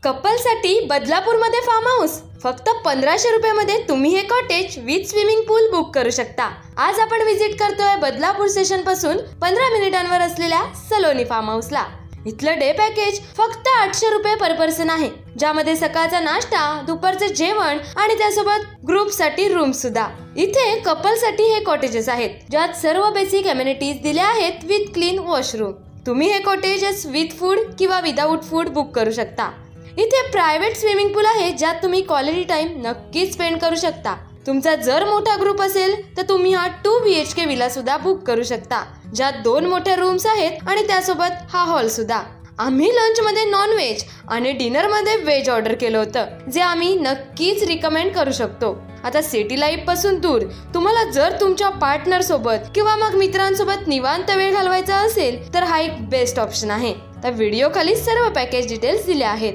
कपलसाठी बदलापूरमध्ये form house फक्त 1500 रुपयामध्ये तुम्ही हे cottage with swimming pool book करू शकता। आज आपण विजिट करतोय बदलापूर स्टेशन पासून 15 मिनिटांवर असलेल्या सलोनी फार्म हाऊसला। इथलं डे पॅकेज फक्त 800 रुपये पर पर्सन आहे, ज्यामध्ये सकाळचा नाश्ता, दुपारचं जेवण आणि त्यासोबत ग्रुप साठी रूम सुद्धा। इथे कपल साठी हे कॉटेजेस आहेत, ज्यात सर्व बेसिक अमेनिटीज दिल्या आहेत विथ क्लीन वॉशरूम। तुम्ही हे कॉटेजेस विथ फूड किंवा विदाउट फूड बुक करू शकता। इथे प्रायव्हेट स्विमिंग पूल आहे, ज्यात तुम्ही क्वालिटी टाइम नक्कीच स्पेंड करू शकता। तुमचा जर मोठा ग्रुप असेल तर तुम्ही हा 2 BHK विला सुद्धा बुक करू शकता, ज्यात 2 मोठ्या रूम्स आहेत आणि त्यासोबत हा हॉल सुद्धा। आम्ही लंच मध्ये नॉन व्हेज आणि डिनर मध्ये व्हेज ऑर्डर केलं होतं, जे आम्ही नक्कीच रिकमेंड करू शकतो। आता सिटी लाईफ पासून दूर तुम्हाला जर तुमच्या पार्टनर सोबत किंवा मग मित्रांसोबत निवांत वेळ घालवायचा असेल तर हा एक बेस्ट ऑप्शन आहे। तर व्हिडिओ खाली सर्व पॅकेज डिटेल्स दिले आहेत।